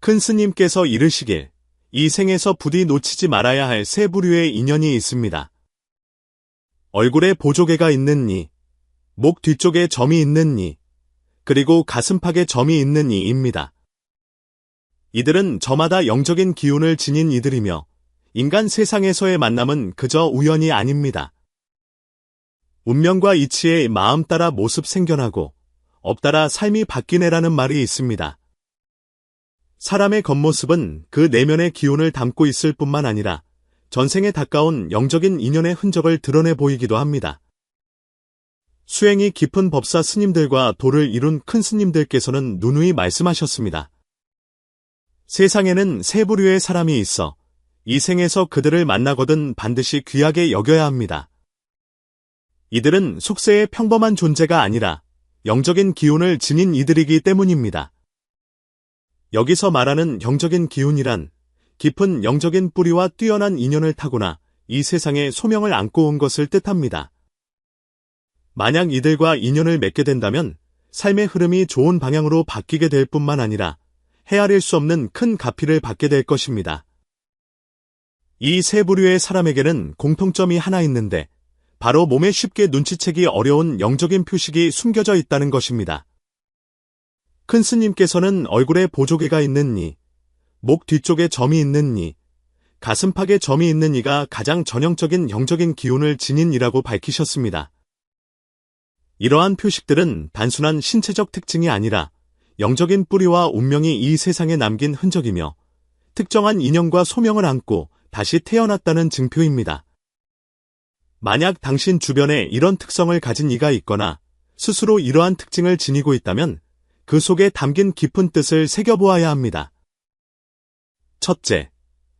큰 스님께서 이르시길 이 생에서 부디 놓치지 말아야 할 세 부류의 인연이 있습니다. 얼굴에 보조개가 있는 이, 목 뒤쪽에 점이 있는 이, 그리고 가슴팍에 점이 있는 이입니다. 이들은 저마다 영적인 기운을 지닌 이들이며 인간 세상에서의 만남은 그저 우연이 아닙니다. 운명과 이치의 마음 따라 모습 생겨나고 업 따라 삶이 바뀌네라는 말이 있습니다. 사람의 겉모습은 그 내면의 기운을 담고 있을 뿐만 아니라 전생에 가까운 영적인 인연의 흔적을 드러내 보이기도 합니다. 수행이 깊은 법사 스님들과 도를 이룬 큰 스님들께서는 누누이 말씀하셨습니다. 세상에는 세 부류의 사람이 있어 이 생에서 그들을 만나거든 반드시 귀하게 여겨야 합니다. 이들은 속세의 평범한 존재가 아니라 영적인 기운을 지닌 이들이기 때문입니다. 여기서 말하는 영적인 기운이란 깊은 영적인 뿌리와 뛰어난 인연을 타고나 이 세상에 소명을 안고 온 것을 뜻합니다. 만약 이들과 인연을 맺게 된다면 삶의 흐름이 좋은 방향으로 바뀌게 될 뿐만 아니라 헤아릴 수 없는 큰 가피를 받게 될 것입니다. 이 세 부류의 사람에게는 공통점이 하나 있는데 바로 몸에 쉽게 눈치채기 어려운 영적인 표식이 숨겨져 있다는 것입니다. 큰 스님께서는 얼굴에 보조개가 있는 이, 목 뒤쪽에 점이 있는 이, 가슴팍에 점이 있는 이가 가장 전형적인 영적인 기운을 지닌 이라고 밝히셨습니다. 이러한 표식들은 단순한 신체적 특징이 아니라 영적인 뿌리와 운명이 이 세상에 남긴 흔적이며 특정한 인연과 소명을 안고 다시 태어났다는 증표입니다. 만약 당신 주변에 이런 특성을 가진 이가 있거나 스스로 이러한 특징을 지니고 있다면 그 속에 담긴 깊은 뜻을 새겨보아야 합니다. 첫째,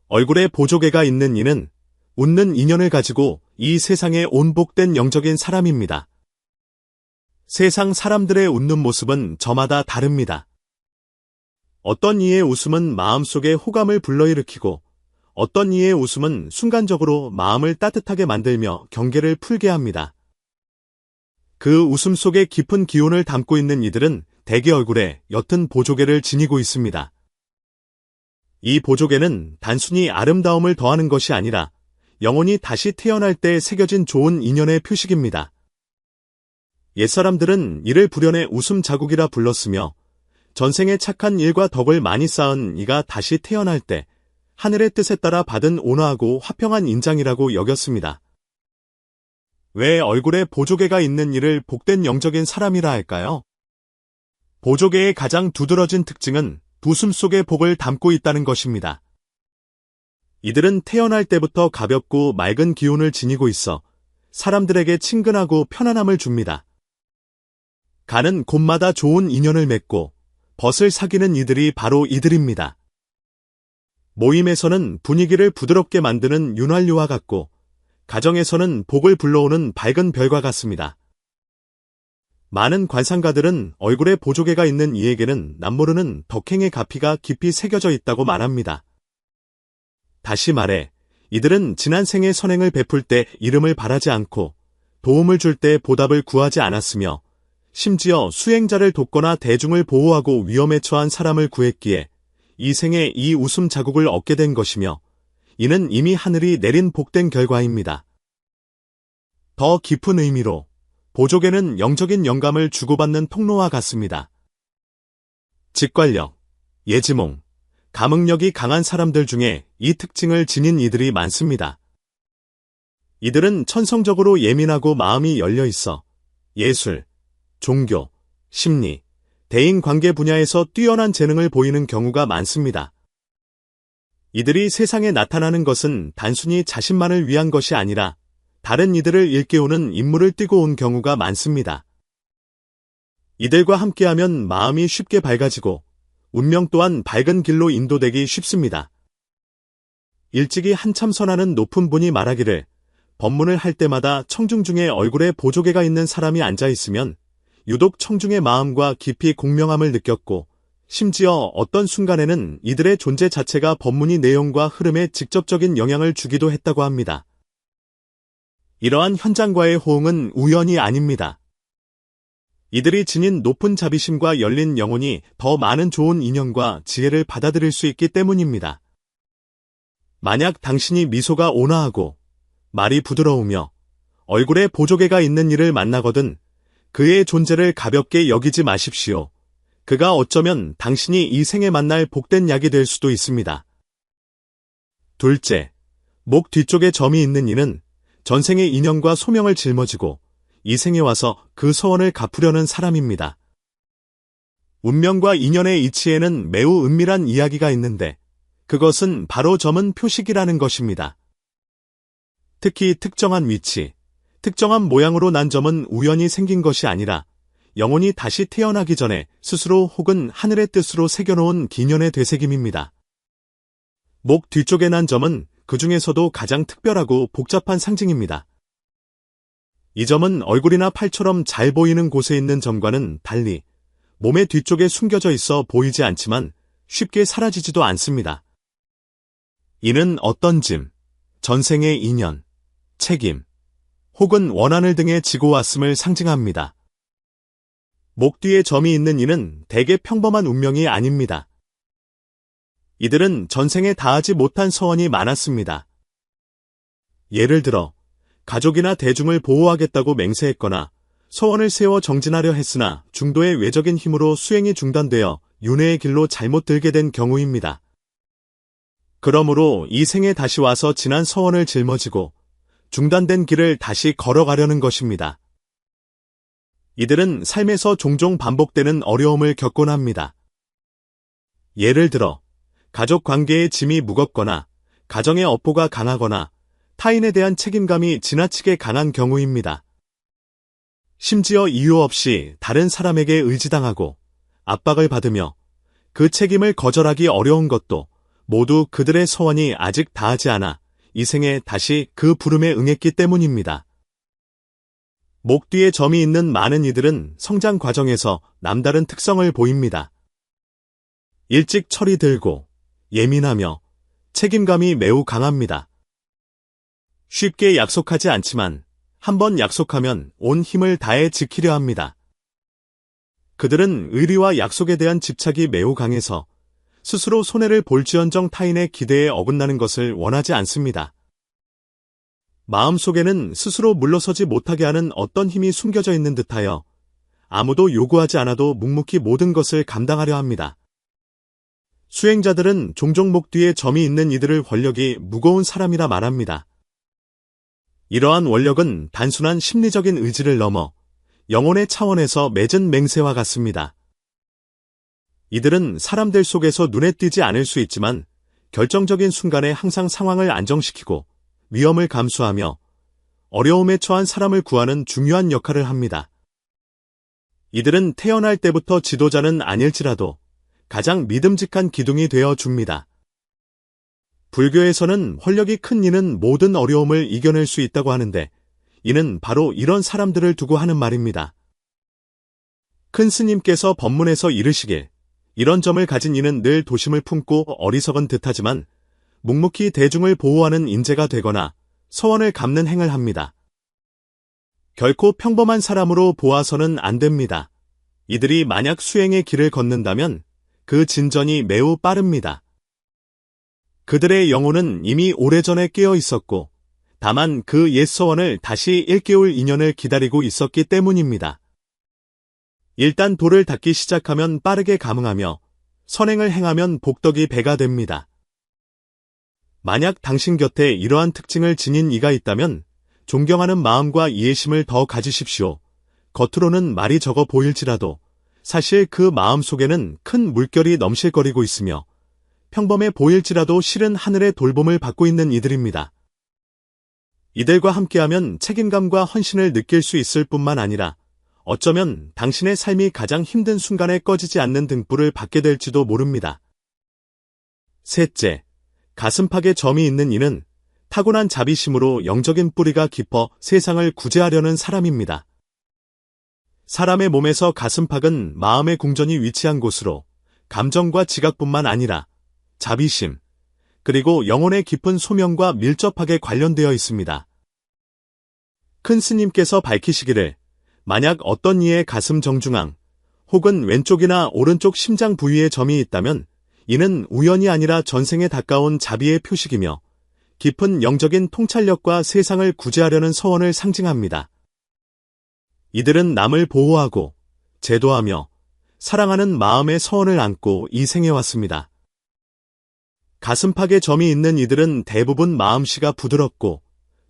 얼굴에 보조개가 있는 이는 웃는 인연을 가지고 이 세상에 온 복된 영적인 사람입니다. 세상 사람들의 웃는 모습은 저마다 다릅니다. 어떤 이의 웃음은 마음속에 호감을 불러일으키고 어떤 이의 웃음은 순간적으로 마음을 따뜻하게 만들며 경계를 풀게 합니다. 그 웃음 속에 깊은 기운을 담고 있는 이들은 대개 얼굴에 옅은 보조개를 지니고 있습니다. 이 보조개는 단순히 아름다움을 더하는 것이 아니라 영혼이 다시 태어날 때 새겨진 좋은 인연의 표식입니다. 옛사람들은 이를 불연의 웃음 자국이라 불렀으며 전생에 착한 일과 덕을 많이 쌓은 이가 다시 태어날 때 하늘의 뜻에 따라 받은 온화하고 화평한 인장이라고 여겼습니다. 왜 얼굴에 보조개가 있는 이를 복된 영적인 사람이라 할까요? 보조개의 가장 두드러진 특징은 웃음 속에 복을 담고 있다는 것입니다. 이들은 태어날 때부터 가볍고 맑은 기운을 지니고 있어 사람들에게 친근하고 편안함을 줍니다. 가는 곳마다 좋은 인연을 맺고 벗을 사귀는 이들이 바로 이들입니다. 모임에서는 분위기를 부드럽게 만드는 윤활유와 같고 가정에서는 복을 불러오는 밝은 별과 같습니다. 많은 관상가들은 얼굴에 보조개가 있는 이에게는 남모르는 덕행의 가피가 깊이 새겨져 있다고 말합니다. 다시 말해 이들은 지난 생의 선행을 베풀 때 이름을 바라지 않고 도움을 줄 때 보답을 구하지 않았으며 심지어 수행자를 돕거나 대중을 보호하고 위험에 처한 사람을 구했기에 이 생에 이 웃음 자국을 얻게 된 것이며 이는 이미 하늘이 내린 복된 결과입니다. 더 깊은 의미로 보조개는 영적인 영감을 주고받는 통로와 같습니다. 직관력, 예지몽, 감응력이 강한 사람들 중에 이 특징을 지닌 이들이 많습니다. 이들은 천성적으로 예민하고 마음이 열려 있어 예술, 종교, 심리, 대인관계 분야에서 뛰어난 재능을 보이는 경우가 많습니다. 이들이 세상에 나타나는 것은 단순히 자신만을 위한 것이 아니라 다른 이들을 일깨우는 임무를 띠고 온 경우가 많습니다. 이들과 함께하면 마음이 쉽게 밝아지고 운명 또한 밝은 길로 인도되기 쉽습니다. 일찍이 한참 선하는 높은 분이 말하기를 법문을 할 때마다 청중 중에 얼굴에 보조개가 있는 사람이 앉아있으면 유독 청중의 마음과 깊이 공명함을 느꼈고 심지어 어떤 순간에는 이들의 존재 자체가 법문의 내용과 흐름에 직접적인 영향을 주기도 했다고 합니다. 이러한 현장과의 호응은 우연이 아닙니다. 이들이 지닌 높은 자비심과 열린 영혼이 더 많은 좋은 인연과 지혜를 받아들일 수 있기 때문입니다. 만약 당신이 미소가 온화하고 말이 부드러우며 얼굴에 보조개가 있는 이를 만나거든 그의 존재를 가볍게 여기지 마십시오. 그가 어쩌면 당신이 이 생에 만날 복된 약이 될 수도 있습니다. 둘째, 목 뒤쪽에 점이 있는 이는 전생의 인연과 소명을 짊어지고 이 생에 와서 그 소원을 갚으려는 사람입니다. 운명과 인연의 이치에는 매우 은밀한 이야기가 있는데 그것은 바로 점은 표식이라는 것입니다. 특히 특정한 위치, 특정한 모양으로 난 점은 우연히 생긴 것이 아니라 영혼이 다시 태어나기 전에 스스로 혹은 하늘의 뜻으로 새겨놓은 기년의 되새김입니다. 목 뒤쪽에 난 점은 그 중에서도 가장 특별하고 복잡한 상징입니다. 이 점은 얼굴이나 팔처럼 잘 보이는 곳에 있는 점과는 달리 몸의 뒤쪽에 숨겨져 있어 보이지 않지만 쉽게 사라지지도 않습니다. 이는 어떤 짐, 전생의 인연, 책임, 혹은 원한을 등에 지고 왔음을 상징합니다. 목 뒤에 점이 있는 이는 대개 평범한 운명이 아닙니다. 이들은 전생에 다하지 못한 서원이 많았습니다. 예를 들어 가족이나 대중을 보호하겠다고 맹세했거나 서원을 세워 정진하려 했으나 중도의 외적인 힘으로 수행이 중단되어 윤회의 길로 잘못 들게 된 경우입니다. 그러므로 이 생에 다시 와서 지난 서원을 짊어지고 중단된 길을 다시 걸어가려는 것입니다. 이들은 삶에서 종종 반복되는 어려움을 겪곤 합니다. 예를 들어 가족 관계의 짐이 무겁거나 가정의 업보가 강하거나 타인에 대한 책임감이 지나치게 강한 경우입니다. 심지어 이유 없이 다른 사람에게 의지당하고 압박을 받으며 그 책임을 거절하기 어려운 것도 모두 그들의 서원이 아직 다하지 않아 이 생에 다시 그 부름에 응했기 때문입니다. 목 뒤에 점이 있는 많은 이들은 성장 과정에서 남다른 특성을 보입니다. 일찍 철이 들고 예민하며 책임감이 매우 강합니다. 쉽게 약속하지 않지만 한번 약속하면 온 힘을 다해 지키려 합니다. 그들은 의리와 약속에 대한 집착이 매우 강해서 스스로 손해를 볼지언정 타인의 기대에 어긋나는 것을 원하지 않습니다. 마음속에는 스스로 물러서지 못하게 하는 어떤 힘이 숨겨져 있는 듯하여 아무도 요구하지 않아도 묵묵히 모든 것을 감당하려 합니다. 수행자들은 종종 목 뒤에 점이 있는 이들을 권력이 무거운 사람이라 말합니다. 이러한 원력은 단순한 심리적인 의지를 넘어 영혼의 차원에서 맺은 맹세와 같습니다. 이들은 사람들 속에서 눈에 띄지 않을 수 있지만 결정적인 순간에 항상 상황을 안정시키고 위험을 감수하며 어려움에 처한 사람을 구하는 중요한 역할을 합니다. 이들은 태어날 때부터 지도자는 아닐지라도 가장 믿음직한 기둥이 되어 줍니다. 불교에서는 활력이 큰 이는 모든 어려움을 이겨낼 수 있다고 하는데 이는 바로 이런 사람들을 두고 하는 말입니다. 큰 스님께서 법문에서 이르시길 이런 점을 가진 이는 늘 도심을 품고 어리석은 듯하지만 묵묵히 대중을 보호하는 인재가 되거나 서원을 갚는 행을 합니다. 결코 평범한 사람으로 보아서는 안 됩니다. 이들이 만약 수행의 길을 걷는다면 그 진전이 매우 빠릅니다. 그들의 영혼은 이미 오래전에 깨어 있었고 다만 그 옛 서원을 다시 일깨울 인연을 기다리고 있었기 때문입니다. 일단 도를 닦기 시작하면 빠르게 감응하며 선행을 행하면 복덕이 배가 됩니다. 만약 당신 곁에 이러한 특징을 지닌 이가 있다면 존경하는 마음과 이해심을 더 가지십시오. 겉으로는 말이 적어 보일지라도 사실 그 마음 속에는 큰 물결이 넘실거리고 있으며 평범해 보일지라도 실은 하늘의 돌봄을 받고 있는 이들입니다. 이들과 함께하면 책임감과 헌신을 느낄 수 있을 뿐만 아니라 어쩌면 당신의 삶이 가장 힘든 순간에 꺼지지 않는 등불을 받게 될지도 모릅니다. 셋째, 가슴팍에 점이 있는 이는 타고난 자비심으로 영적인 뿌리가 깊어 세상을 구제하려는 사람입니다. 사람의 몸에서 가슴팍은 마음의 궁전이 위치한 곳으로 감정과 지각뿐만 아니라 자비심, 그리고 영혼의 깊은 소명과 밀접하게 관련되어 있습니다. 큰 스님께서 밝히시기를 만약 어떤 이의 가슴 정중앙 혹은 왼쪽이나 오른쪽 심장 부위에 점이 있다면 이는 우연이 아니라 전생에 가까운 자비의 표식이며 깊은 영적인 통찰력과 세상을 구제하려는 서원을 상징합니다. 이들은 남을 보호하고 제도하며 사랑하는 마음의 서원을 안고 이 생에 왔습니다. 가슴팍에 점이 있는 이들은 대부분 마음씨가 부드럽고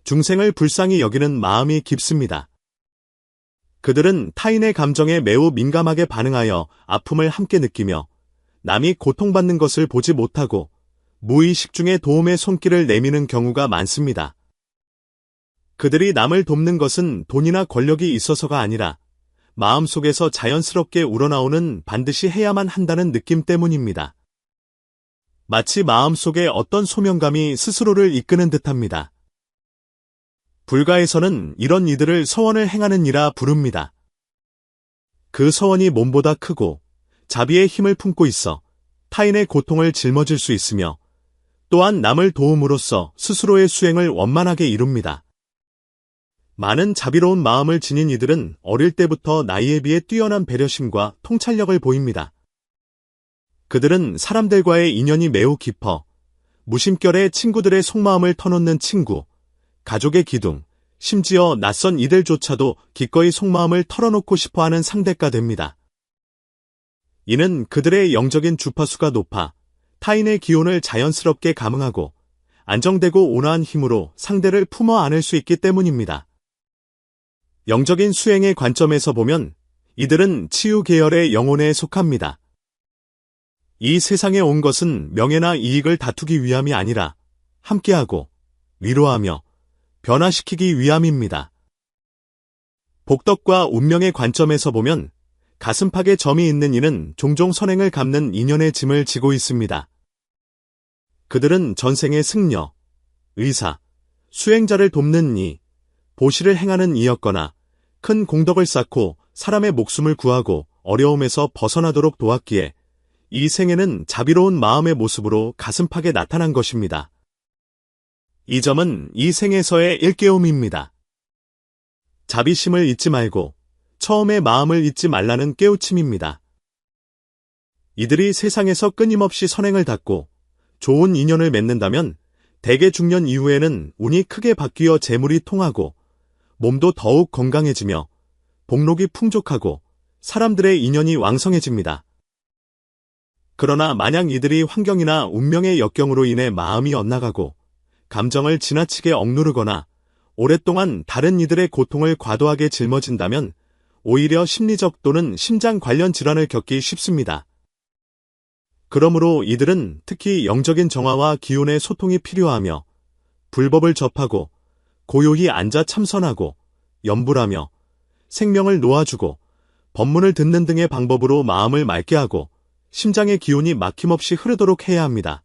중생을 불쌍히 여기는 마음이 깊습니다. 그들은 타인의 감정에 매우 민감하게 반응하여 아픔을 함께 느끼며 남이 고통받는 것을 보지 못하고 무의식 중에 도움의 손길을 내미는 경우가 많습니다. 그들이 남을 돕는 것은 돈이나 권력이 있어서가 아니라 마음속에서 자연스럽게 우러나오는 반드시 해야만 한다는 느낌 때문입니다. 마치 마음속에 어떤 소명감이 스스로를 이끄는 듯합니다. 불가에서는 이런 이들을 서원을 행하는 이라 부릅니다. 그 서원이 몸보다 크고 자비의 힘을 품고 있어 타인의 고통을 짊어질 수 있으며 또한 남을 도움으로써 스스로의 수행을 원만하게 이룹니다. 많은 자비로운 마음을 지닌 이들은 어릴 때부터 나이에 비해 뛰어난 배려심과 통찰력을 보입니다. 그들은 사람들과의 인연이 매우 깊어 무심결에 친구들의 속마음을 터놓는 친구, 가족의 기둥, 심지어 낯선 이들조차도 기꺼이 속마음을 털어놓고 싶어하는 상대가 됩니다. 이는 그들의 영적인 주파수가 높아 타인의 기운을 자연스럽게 감응하고 안정되고 온화한 힘으로 상대를 품어 안을 수 있기 때문입니다. 영적인 수행의 관점에서 보면 이들은 치유 계열의 영혼에 속합니다. 이 세상에 온 것은 명예나 이익을 다투기 위함이 아니라 함께하고 위로하며 변화시키기 위함입니다. 복덕과 운명의 관점에서 보면 가슴팍에 점이 있는 이는 종종 선행을 갚는 인연의 짐을 지고 있습니다. 그들은 전생의 승려, 의사, 수행자를 돕는 이, 보시를 행하는 이였거나 큰 공덕을 쌓고 사람의 목숨을 구하고 어려움에서 벗어나도록 도왔기에 이 생에는 자비로운 마음의 모습으로 가슴팍에 나타난 것입니다. 이 점은 이 생에서의 일깨움입니다. 자비심을 잊지 말고 처음의 마음을 잊지 말라는 깨우침입니다. 이들이 세상에서 끊임없이 선행을 닦고 좋은 인연을 맺는다면 대개 중년 이후에는 운이 크게 바뀌어 재물이 통하고 몸도 더욱 건강해지며 복록이 풍족하고 사람들의 인연이 왕성해집니다. 그러나 만약 이들이 환경이나 운명의 역경으로 인해 마음이 엇나가고 감정을 지나치게 억누르거나 오랫동안 다른 이들의 고통을 과도하게 짊어진다면 오히려 심리적 또는 심장 관련 질환을 겪기 쉽습니다. 그러므로 이들은 특히 영적인 정화와 기운의 소통이 필요하며 불법을 접하고 고요히 앉아 참선하고 염불하며 생명을 놓아주고 법문을 듣는 등의 방법으로 마음을 맑게 하고 심장의 기운이 막힘없이 흐르도록 해야 합니다.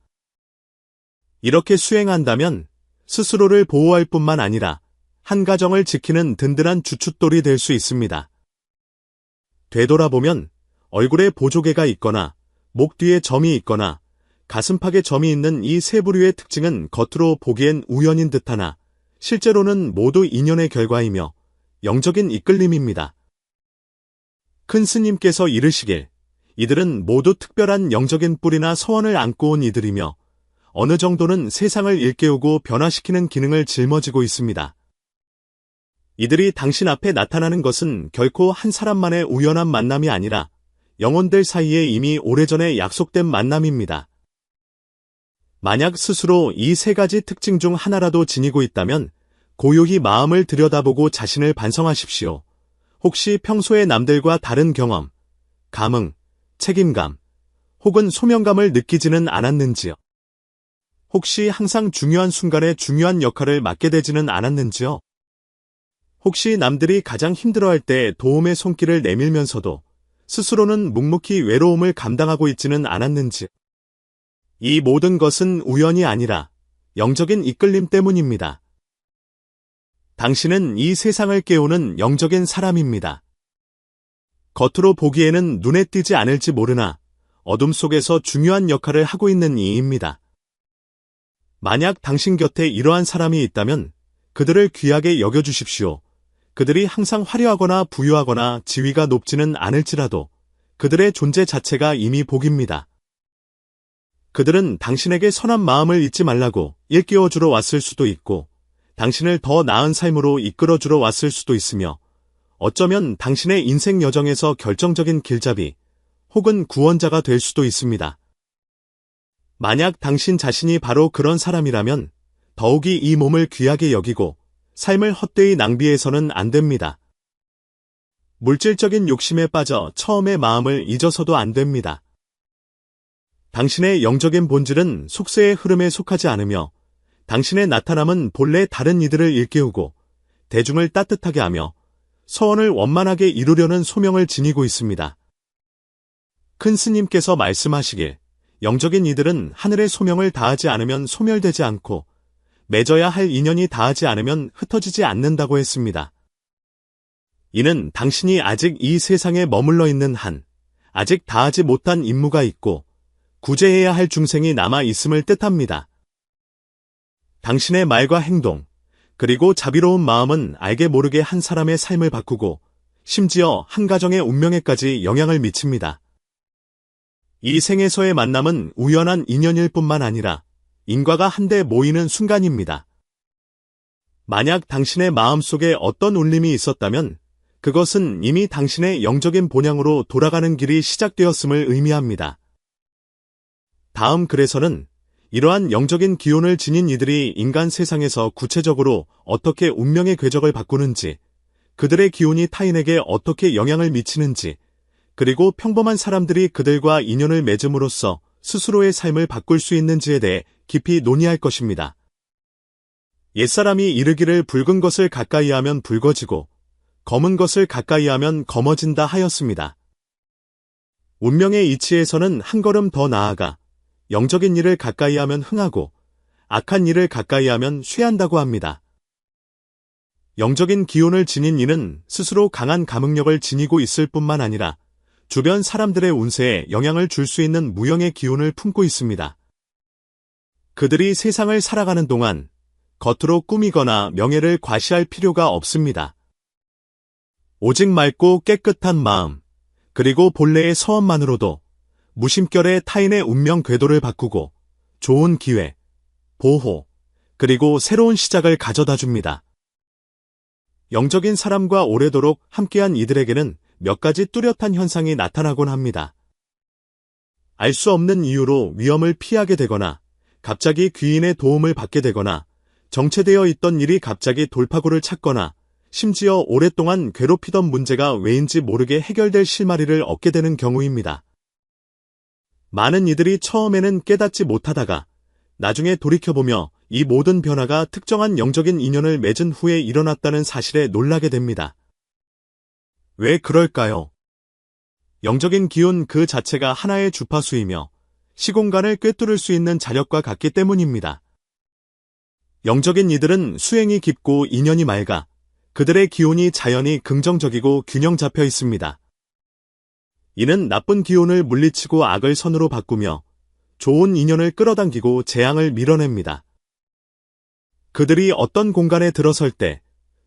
이렇게 수행한다면 스스로를 보호할 뿐만 아니라 한 가정을 지키는 든든한 주춧돌이 될 수 있습니다. 되돌아보면 얼굴에 보조개가 있거나 목 뒤에 점이 있거나 가슴팍에 점이 있는 이 세 부류의 특징은 겉으로 보기엔 우연인 듯하나 실제로는 모두 인연의 결과이며 영적인 이끌림입니다. 큰 스님께서 이르시길 이들은 모두 특별한 영적인 뿌리나 서원을 안고 온 이들이며 어느 정도는 세상을 일깨우고 변화시키는 기능을 짊어지고 있습니다. 이들이 당신 앞에 나타나는 것은 결코 한 사람만의 우연한 만남이 아니라 영혼들 사이에 이미 오래전에 약속된 만남입니다. 만약 스스로 이 세 가지 특징 중 하나라도 지니고 있다면 고요히 마음을 들여다보고 자신을 반성하십시오. 혹시 평소에 남들과 다른 경험, 감흥, 책임감, 혹은 소명감을 느끼지는 않았는지요? 혹시 항상 중요한 순간에 중요한 역할을 맡게 되지는 않았는지요? 혹시 남들이 가장 힘들어할 때 도움의 손길을 내밀면서도 스스로는 묵묵히 외로움을 감당하고 있지는 않았는지? 이 모든 것은 우연이 아니라 영적인 이끌림 때문입니다. 당신은 이 세상을 깨우는 영적인 사람입니다. 겉으로 보기에는 눈에 띄지 않을지 모르나 어둠 속에서 중요한 역할을 하고 있는 이입니다. 만약 당신 곁에 이러한 사람이 있다면 그들을 귀하게 여겨주십시오. 그들이 항상 화려하거나 부유하거나 지위가 높지는 않을지라도 그들의 존재 자체가 이미 복입니다. 그들은 당신에게 선한 마음을 잊지 말라고 일깨워주러 왔을 수도 있고 당신을 더 나은 삶으로 이끌어주러 왔을 수도 있으며 어쩌면 당신의 인생 여정에서 결정적인 길잡이 혹은 구원자가 될 수도 있습니다. 만약 당신 자신이 바로 그런 사람이라면 더욱이 이 몸을 귀하게 여기고 삶을 헛되이 낭비해서는 안 됩니다. 물질적인 욕심에 빠져 처음의 마음을 잊어서도 안 됩니다. 당신의 영적인 본질은 속세의 흐름에 속하지 않으며 당신의 나타남은 본래 다른 이들을 일깨우고 대중을 따뜻하게 하며 서원을 원만하게 이루려는 소명을 지니고 있습니다. 큰 스님께서 말씀하시길 영적인 이들은 하늘의 소명을 다하지 않으면 소멸되지 않고 맺어야 할 인연이 다하지 않으면 흩어지지 않는다고 했습니다. 이는 당신이 아직 이 세상에 머물러 있는 한 아직 다하지 못한 임무가 있고 구제해야 할 중생이 남아 있음을 뜻합니다. 당신의 말과 행동, 그리고 자비로운 마음은 알게 모르게 한 사람의 삶을 바꾸고 심지어 한 가정의 운명에까지 영향을 미칩니다. 이 생에서의 만남은 우연한 인연일 뿐만 아니라 인과가 한데 모이는 순간입니다. 만약 당신의 마음속에 어떤 울림이 있었다면 그것은 이미 당신의 영적인 본향으로 돌아가는 길이 시작되었음을 의미합니다. 다음 글에서는 이러한 영적인 기운을 지닌 이들이 인간 세상에서 구체적으로 어떻게 운명의 궤적을 바꾸는지, 그들의 기운이 타인에게 어떻게 영향을 미치는지, 그리고 평범한 사람들이 그들과 인연을 맺음으로써 스스로의 삶을 바꿀 수 있는지에 대해 깊이 논의할 것입니다. 옛사람이 이르기를 붉은 것을 가까이 하면 붉어지고 검은 것을 가까이 하면 검어진다 하였습니다. 운명의 이치에서는 한 걸음 더 나아가 영적인 일을 가까이 하면 흥하고 악한 일을 가까이 하면 쇠한다고 합니다. 영적인 기운을 지닌 이는 스스로 강한 감응력을 지니고 있을 뿐만 아니라 주변 사람들의 운세에 영향을 줄 수 있는 무형의 기운을 품고 있습니다. 그들이 세상을 살아가는 동안 겉으로 꾸미거나 명예를 과시할 필요가 없습니다. 오직 맑고 깨끗한 마음, 그리고 본래의 서원만으로도 무심결에 타인의 운명 궤도를 바꾸고 좋은 기회, 보호, 그리고 새로운 시작을 가져다 줍니다. 영적인 사람과 오래도록 함께한 이들에게는 몇 가지 뚜렷한 현상이 나타나곤 합니다. 알 수 없는 이유로 위험을 피하게 되거나 갑자기 귀인의 도움을 받게 되거나 정체되어 있던 일이 갑자기 돌파구를 찾거나 심지어 오랫동안 괴롭히던 문제가 왜인지 모르게 해결될 실마리를 얻게 되는 경우입니다. 많은 이들이 처음에는 깨닫지 못하다가 나중에 돌이켜보며 이 모든 변화가 특정한 영적인 인연을 맺은 후에 일어났다는 사실에 놀라게 됩니다. 왜 그럴까요? 영적인 기운 그 자체가 하나의 주파수이며 시공간을 꿰뚫을 수 있는 자력과 같기 때문입니다. 영적인 이들은 수행이 깊고 인연이 맑아 그들의 기운이 자연히 긍정적이고 균형 잡혀 있습니다. 이는 나쁜 기운을 물리치고 악을 선으로 바꾸며 좋은 인연을 끌어당기고 재앙을 밀어냅니다. 그들이 어떤 공간에 들어설 때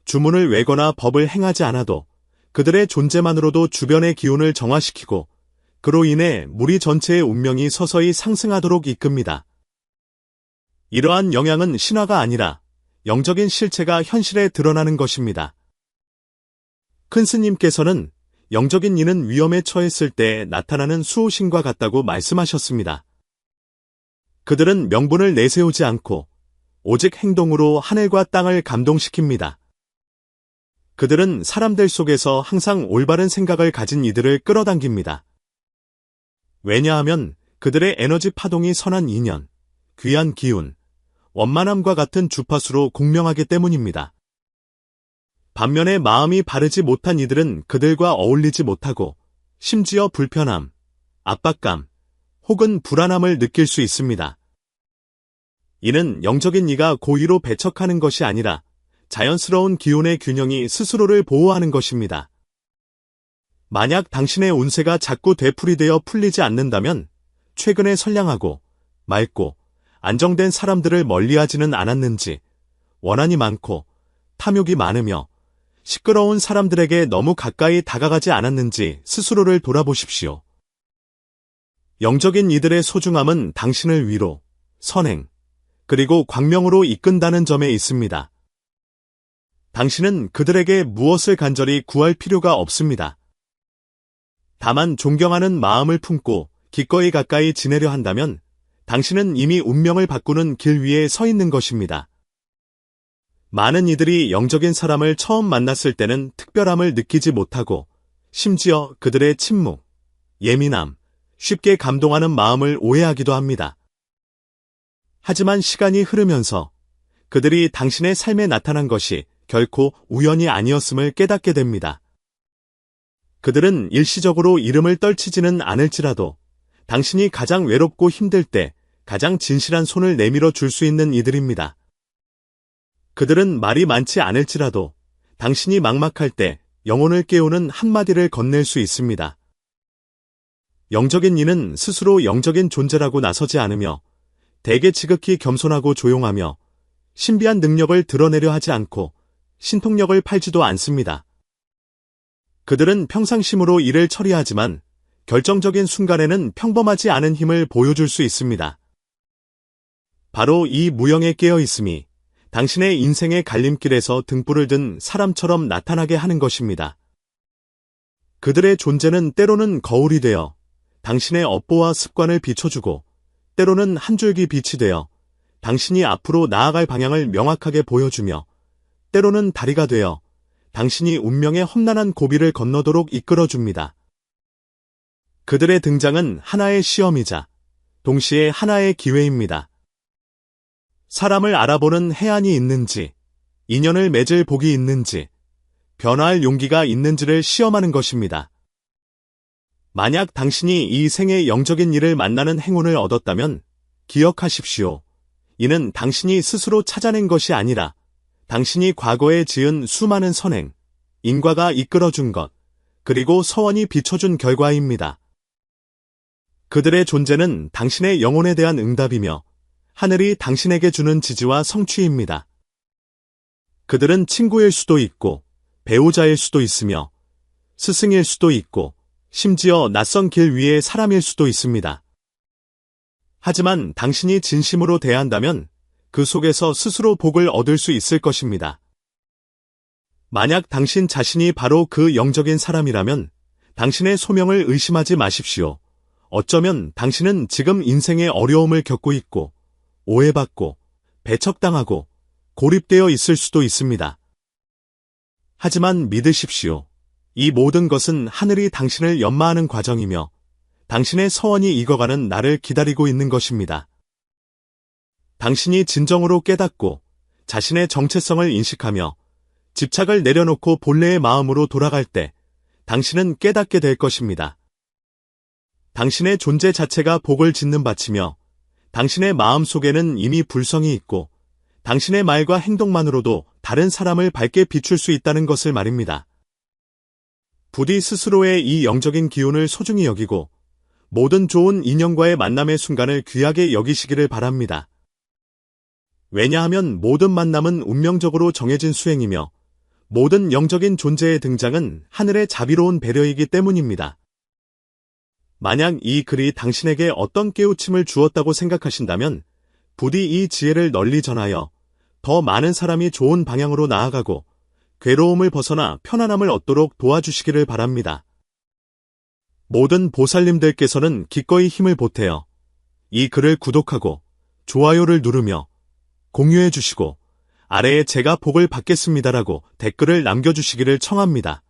주문을 외거나 법을 행하지 않아도 그들의 존재만으로도 주변의 기운을 정화시키고 그로 인해 무리 전체의 운명이 서서히 상승하도록 이끕니다. 이러한 영향은 신화가 아니라 영적인 실체가 현실에 드러나는 것입니다. 큰 스님께서는 영적인 이는 위험에 처했을 때 나타나는 수호신과 같다고 말씀하셨습니다. 그들은 명분을 내세우지 않고 오직 행동으로 하늘과 땅을 감동시킵니다. 그들은 사람들 속에서 항상 올바른 생각을 가진 이들을 끌어당깁니다. 왜냐하면 그들의 에너지 파동이 선한 인연, 귀한 기운, 원만함과 같은 주파수로 공명하기 때문입니다. 반면에 마음이 바르지 못한 이들은 그들과 어울리지 못하고 심지어 불편함, 압박감, 혹은 불안함을 느낄 수 있습니다. 이는 영적인 이가 고의로 배척하는 것이 아니라 자연스러운 기운의 균형이 스스로를 보호하는 것입니다. 만약 당신의 운세가 자꾸 되풀이되어 풀리지 않는다면 최근에 선량하고 맑고 안정된 사람들을 멀리하지는 않았는지 원한이 많고 탐욕이 많으며 시끄러운 사람들에게 너무 가까이 다가가지 않았는지 스스로를 돌아보십시오. 영적인 이들의 소중함은 당신을 위로, 선행, 그리고 광명으로 이끈다는 점에 있습니다. 당신은 그들에게 무엇을 간절히 구할 필요가 없습니다. 다만 존경하는 마음을 품고 기꺼이 가까이 지내려 한다면 당신은 이미 운명을 바꾸는 길 위에 서 있는 것입니다. 많은 이들이 영적인 사람을 처음 만났을 때는 특별함을 느끼지 못하고 심지어 그들의 침묵, 예민함, 쉽게 감동하는 마음을 오해하기도 합니다. 하지만 시간이 흐르면서 그들이 당신의 삶에 나타난 것이 결코 우연이 아니었음을 깨닫게 됩니다. 그들은 일시적으로 이름을 떨치지는 않을지라도 당신이 가장 외롭고 힘들 때 가장 진실한 손을 내밀어 줄 수 있는 이들입니다. 그들은 말이 많지 않을지라도 당신이 막막할 때 영혼을 깨우는 한마디를 건넬 수 있습니다. 영적인 이는 스스로 영적인 존재라고 나서지 않으며 대개 지극히 겸손하고 조용하며 신비한 능력을 드러내려 하지 않고 신통력을 팔지도 않습니다. 그들은 평상심으로 일을 처리하지만 결정적인 순간에는 평범하지 않은 힘을 보여줄 수 있습니다. 바로 이 무형에 깨어 있음이 당신의 인생의 갈림길에서 등불을 든 사람처럼 나타나게 하는 것입니다. 그들의 존재는 때로는 거울이 되어 당신의 업보와 습관을 비춰주고 때로는 한 줄기 빛이 되어 당신이 앞으로 나아갈 방향을 명확하게 보여주며 때로는 다리가 되어 당신이 운명의 험난한 고비를 건너도록 이끌어줍니다. 그들의 등장은 하나의 시험이자 동시에 하나의 기회입니다. 사람을 알아보는 해안이 있는지, 인연을 맺을 복이 있는지, 변화할 용기가 있는지를 시험하는 것입니다. 만약 당신이 이 생의 영적인 일을 만나는 행운을 얻었다면 기억하십시오. 이는 당신이 스스로 찾아낸 것이 아니라 당신이 과거에 지은 수많은 선행, 인과가 이끌어준 것, 그리고 서원이 비춰준 결과입니다. 그들의 존재는 당신의 영혼에 대한 응답이며 하늘이 당신에게 주는 지지와 성취입니다. 그들은 친구일 수도 있고 배우자일 수도 있으며 스승일 수도 있고 심지어 낯선 길 위의 사람일 수도 있습니다. 하지만 당신이 진심으로 대한다면 그 속에서 스스로 복을 얻을 수 있을 것입니다. 만약 당신 자신이 바로 그 영적인 사람이라면 당신의 소명을 의심하지 마십시오. 어쩌면 당신은 지금 인생의 어려움을 겪고 있고 오해받고 배척당하고 고립되어 있을 수도 있습니다. 하지만 믿으십시오. 이 모든 것은 하늘이 당신을 연마하는 과정이며 당신의 서원이 익어가는 날을 기다리고 있는 것입니다. 당신이 진정으로 깨닫고 자신의 정체성을 인식하며 집착을 내려놓고 본래의 마음으로 돌아갈 때 당신은 깨닫게 될 것입니다. 당신의 존재 자체가 복을 짓는 밭이며 당신의 마음 속에는 이미 불성이 있고 당신의 말과 행동만으로도 다른 사람을 밝게 비출 수 있다는 것을 말입니다. 부디 스스로의 이 영적인 기운을 소중히 여기고 모든 좋은 인연과의 만남의 순간을 귀하게 여기시기를 바랍니다. 왜냐하면 모든 만남은 운명적으로 정해진 수행이며 모든 영적인 존재의 등장은 하늘의 자비로운 배려이기 때문입니다. 만약 이 글이 당신에게 어떤 깨우침을 주었다고 생각하신다면 부디 이 지혜를 널리 전하여 더 많은 사람이 좋은 방향으로 나아가고 괴로움을 벗어나 편안함을 얻도록 도와주시기를 바랍니다. 모든 보살님들께서는 기꺼이 힘을 보태어 이 글을 구독하고 좋아요를 누르며 공유해 주시고 아래에 제가 복을 받겠습니다라고 댓글을 남겨주시기를 청합니다.